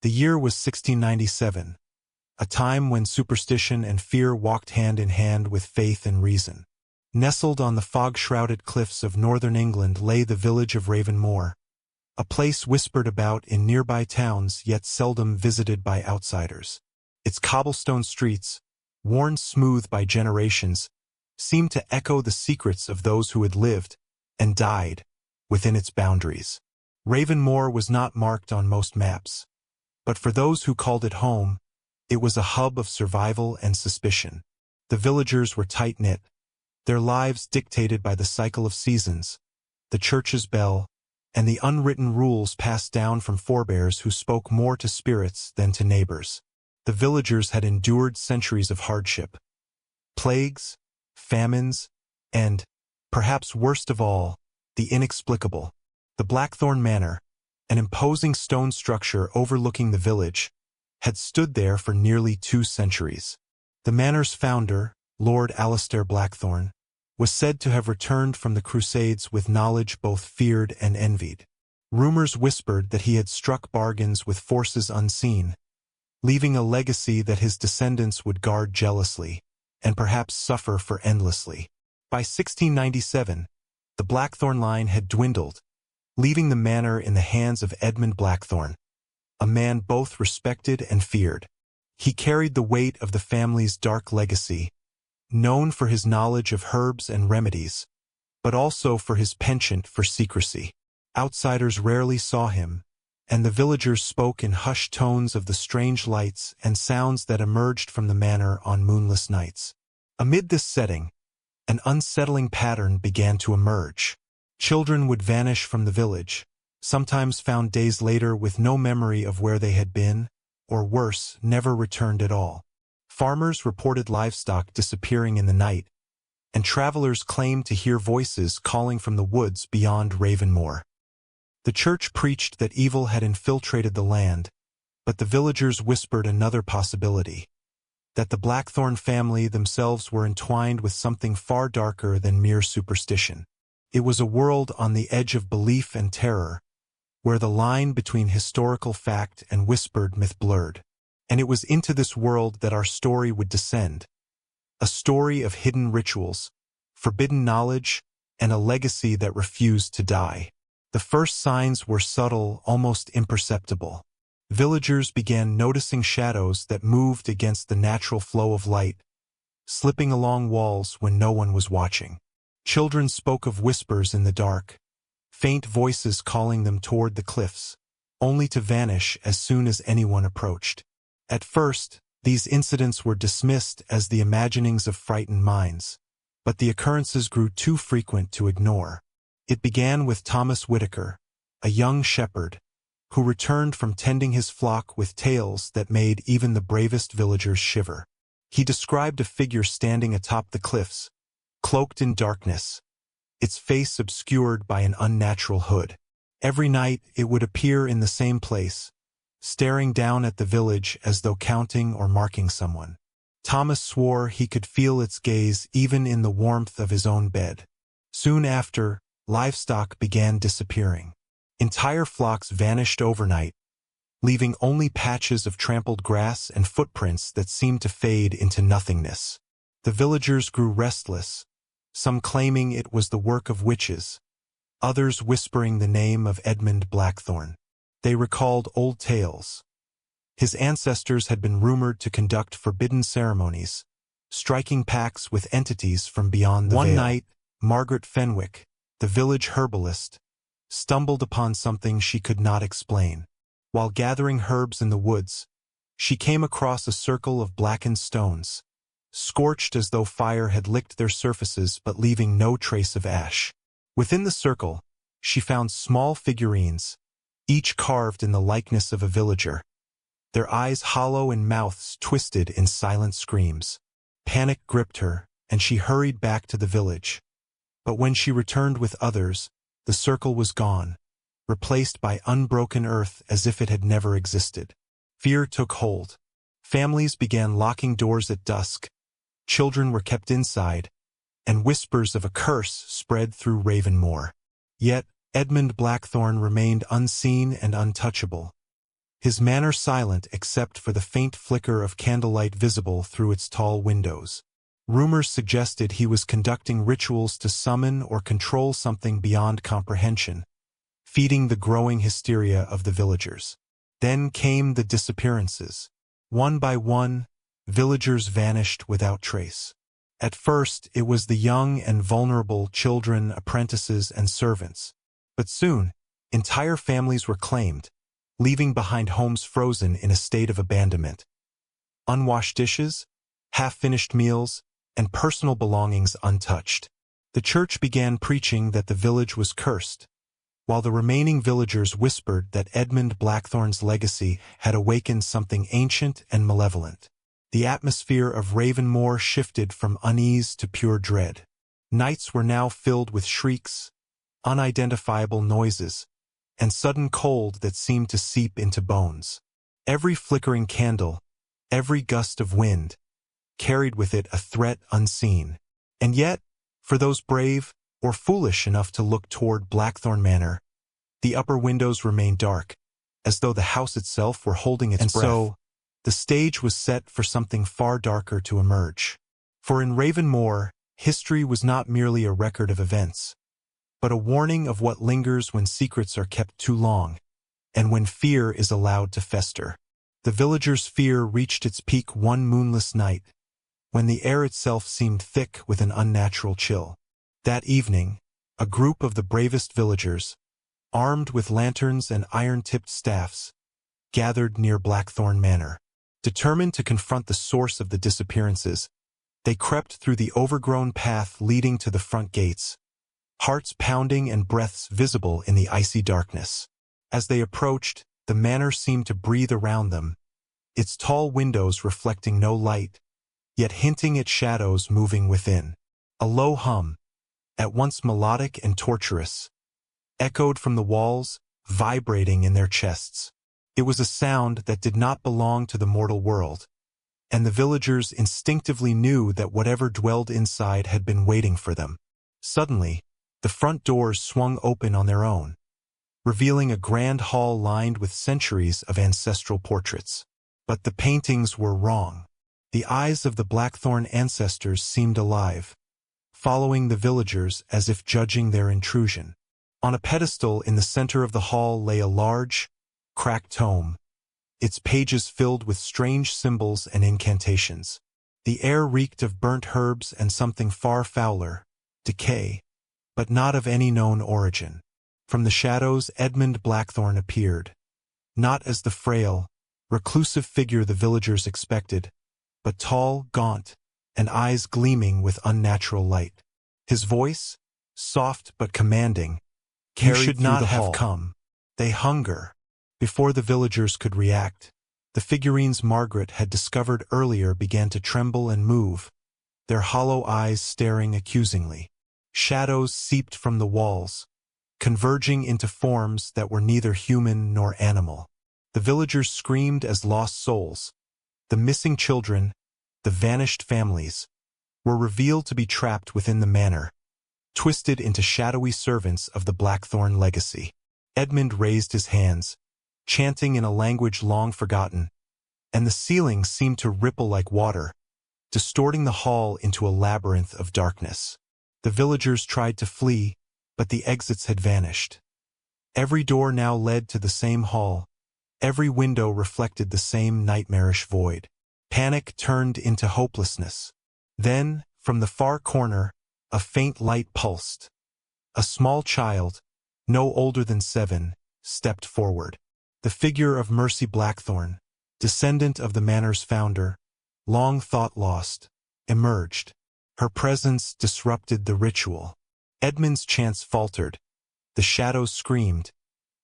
The year was 1697, a time when superstition and fear walked hand in hand with faith and reason. Nestled on the fog-shrouded cliffs of northern England lay the village of Ravenmoor, a place whispered about in nearby towns yet seldom visited by outsiders. Its cobblestone streets, worn smooth by generations, seemed to echo the secrets of those who had lived and died within its boundaries. Ravenmoor was not marked on most maps, but for those who called it home, it was a hub of survival and suspicion. The villagers were tight-knit, their lives dictated by the cycle of seasons, the church's bell, and the unwritten rules passed down from forebears who spoke more to spirits than to neighbors. The villagers had endured centuries of hardship, plagues, famines, and, perhaps worst of all, the inexplicable. The Blackthorn Manor, an imposing stone structure overlooking the village, had stood there for nearly 2 centuries. The manor's founder, Lord Alistair Blackthorn, was said to have returned from the Crusades with knowledge both feared and envied. Rumors whispered that he had struck bargains with forces unseen, leaving a legacy that his descendants would guard jealously, and perhaps suffer for endlessly. By 1697, the Blackthorn line had dwindled, leaving the manor in the hands of Edmund Blackthorn, a man both respected and feared. He carried the weight of the family's dark legacy, known for his knowledge of herbs and remedies, but also for his penchant for secrecy. Outsiders rarely saw him, and the villagers spoke in hushed tones of the strange lights and sounds that emerged from the manor on moonless nights. Amid this setting, an unsettling pattern began to emerge. Children would vanish from the village, sometimes found days later with no memory of where they had been, or worse, never returned at all. Farmers reported livestock disappearing in the night, and travelers claimed to hear voices calling from the woods beyond Ravenmoor. The church preached that evil had infiltrated the land, but the villagers whispered another possibility, that the Blackthorn family themselves were entwined with something far darker than mere superstition. It was a world on the edge of belief and terror, where the line between historical fact and whispered myth blurred. And it was into this world that our story would descend, a story of hidden rituals, forbidden knowledge, and a legacy that refused to die. The first signs were subtle, almost imperceptible. Villagers began noticing shadows that moved against the natural flow of light, slipping along walls when no one was watching. Children spoke of whispers in the dark, faint voices calling them toward the cliffs, only to vanish as soon as anyone approached. At first, these incidents were dismissed as the imaginings of frightened minds, but the occurrences grew too frequent to ignore. It began with Thomas Whitaker, a young shepherd, who returned from tending his flock with tales that made even the bravest villagers shiver. He described a figure standing atop the cliffs, cloaked in darkness, its face obscured by an unnatural hood. Every night it would appear in the same place, staring down at the village as though counting or marking someone. Thomas swore he could feel its gaze even in the warmth of his own bed. Soon after, livestock began disappearing. Entire flocks vanished overnight, leaving only patches of trampled grass and footprints that seemed to fade into nothingness. The villagers grew restless, some claiming it was the work of witches, others whispering the name of Edmund Blackthorn. They recalled old tales. His ancestors had been rumored to conduct forbidden ceremonies, striking pacts with entities from beyond the veil. One night, Margaret Fenwick, the village herbalist, stumbled upon something she could not explain. While gathering herbs in the woods, she came across a circle of blackened stones, scorched as though fire had licked their surfaces but leaving no trace of ash. Within the circle, she found small figurines, each carved in the likeness of a villager, their eyes hollow and mouths twisted in silent screams. Panic gripped her, and she hurried back to the village. But when she returned with others, the circle was gone, replaced by unbroken earth as if it had never existed. Fear took hold. Families began locking doors at dusk, children were kept inside, and whispers of a curse spread through Ravenmoor. Yet, Edmund Blackthorn remained unseen and untouchable. his manor silent except for the faint flicker of candlelight visible through its tall windows. Rumors suggested he was conducting rituals to summon or control something beyond comprehension, feeding the growing hysteria of the villagers. Then came the disappearances. One by one, villagers vanished without trace. At first, it was the young and vulnerable children, apprentices, and servants. But soon, entire families were claimed, leaving behind homes frozen in a state of abandonment. Unwashed dishes, half-finished meals, and personal belongings untouched. The church began preaching that the village was cursed, while the remaining villagers whispered that Edmund Blackthorn's legacy had awakened something ancient and malevolent. The atmosphere of Ravenmoor shifted from unease to pure dread. Nights were now filled with shrieks, unidentifiable noises, and sudden cold that seemed to seep into bones. Every flickering candle, every gust of wind, carried with it a threat unseen. And yet, for those brave or foolish enough to look toward Blackthorn Manor, the upper windows remained dark, as though the house itself were holding its breath. And so, the stage was set for something far darker to emerge. For in Ravenmoor, history was not merely a record of events, but a warning of what lingers when secrets are kept too long, and when fear is allowed to fester. The villagers' fear reached its peak one moonless night, when the air itself seemed thick with an unnatural chill. That evening, a group of the bravest villagers, armed with lanterns and iron-tipped staffs, gathered near Blackthorn Manor. Determined to confront the source of the disappearances, they crept through the overgrown path leading to the front gates, hearts pounding and breaths visible in the icy darkness. As they approached, the manor seemed to breathe around them, its tall windows reflecting no light, yet hinting at shadows moving within. A low hum, at once melodic and torturous, echoed from the walls, vibrating in their chests. It was a sound that did not belong to the mortal world, and the villagers instinctively knew that whatever dwelled inside had been waiting for them. Suddenly, the front doors swung open on their own, revealing a grand hall lined with centuries of ancestral portraits. But the paintings were wrong. The eyes of the Blackthorn ancestors seemed alive, following the villagers as if judging their intrusion. On a pedestal in the center of the hall lay a large, cracked tome, its pages filled with strange symbols and incantations. The air reeked of burnt herbs and something far fouler, decay, but not of any known origin. From the shadows Edmund Blackthorn appeared, not as the frail, reclusive figure the villagers expected, but tall, gaunt, and eyes gleaming with unnatural light. His voice, soft but commanding, carried through the hall. "You should not have come. They hunger." Before the villagers could react, the figurines Margaret had discovered earlier began to tremble and move, their hollow eyes staring accusingly. Shadows seeped from the walls, converging into forms that were neither human nor animal. The villagers screamed as lost souls. The missing children, the vanished families, were revealed to be trapped within the manor, twisted into shadowy servants of the Blackthorn legacy. Edmund raised his hands, chanting in a language long forgotten, and the ceiling seemed to ripple like water, distorting the hall into a labyrinth of darkness. The villagers tried to flee, but the exits had vanished. Every door now led to the same hall, every window reflected the same nightmarish void. Panic turned into hopelessness. Then, from the far corner, a faint light pulsed. A small child, no older than 7, stepped forward. The figure of Mercy Blackthorn, descendant of the manor's founder, long thought lost, emerged. Her presence disrupted the ritual. Edmund's chants faltered, the shadows screamed,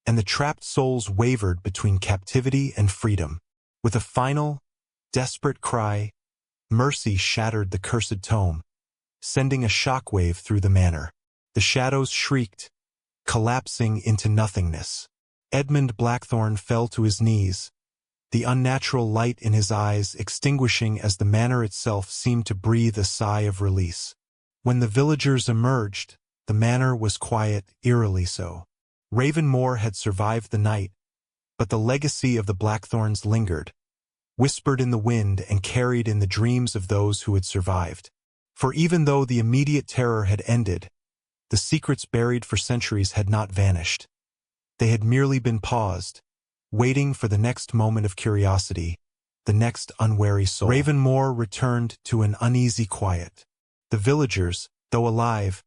and the trapped souls wavered between captivity and freedom. With a final, desperate cry, Mercy shattered the cursed tome, sending a shockwave through the manor. The shadows shrieked, collapsing into nothingness. Edmund Blackthorn fell to his knees, the unnatural light in his eyes extinguishing as the manor itself seemed to breathe a sigh of release. When the villagers emerged, the manor was quiet, eerily so. Ravenmoor had survived the night, But the legacy of the Blackthorns lingered, whispered in the wind and carried in the dreams of those who had survived. For even though the immediate terror had ended, the secrets buried for centuries had not vanished. They had merely been paused, waiting for the next moment of curiosity, the next unwary soul. Ravenmoor returned to an uneasy quiet. The villagers, though alive,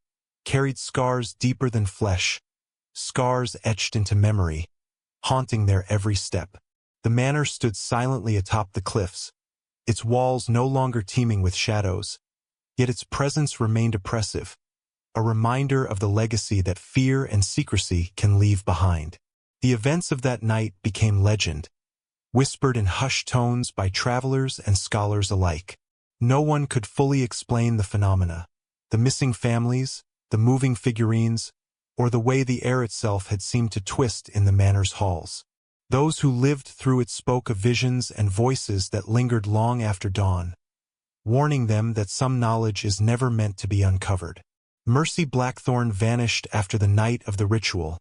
carried scars deeper than flesh, scars etched into memory, haunting their every step. The manor stood silently atop the cliffs, its walls no longer teeming with shadows, yet its presence remained oppressive, a reminder of the legacy that fear and secrecy can leave behind. The events of that night became legend, whispered in hushed tones by travelers and scholars alike. No one could fully explain the phenomena, the missing families, the moving figurines, or the way the air itself had seemed to twist in the manor's halls. Those who lived through it spoke of visions and voices that lingered long after dawn, warning them that some knowledge is never meant to be uncovered. Mercy Blackthorn vanished after the night of the ritual,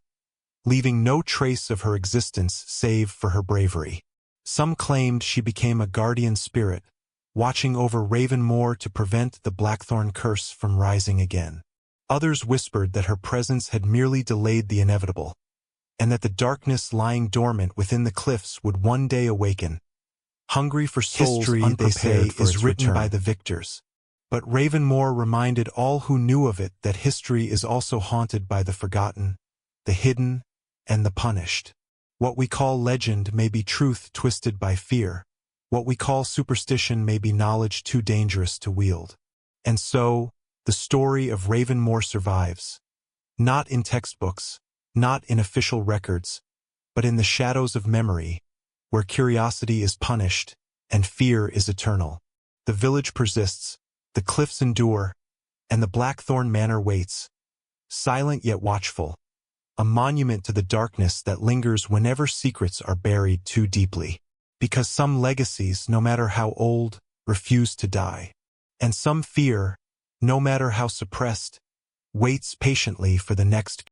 leaving no trace of her existence save for her bravery. Some claimed she became a guardian spirit, watching over Ravenmoor to prevent the Blackthorn curse from rising again. Others whispered that her presence had merely delayed the inevitable, and that the darkness lying dormant within the cliffs would one day awaken, hungry for souls. History, they say, is written by the victors. But Ravenmoor reminded all who knew of it that history is also haunted by the forgotten, the hidden, and the punished. What we call legend may be truth twisted by fear. What we call superstition may be knowledge too dangerous to wield. And so, the story of Ravenmoor survives, not in textbooks, not in official records, but in the shadows of memory, where curiosity is punished and fear is eternal. The village persists, the cliffs endure, and the Blackthorn Manor waits, silent yet watchful, a monument to the darkness that lingers whenever secrets are buried too deeply. Because some legacies, no matter how old, refuse to die, and some fear, no matter how suppressed, waits patiently for the next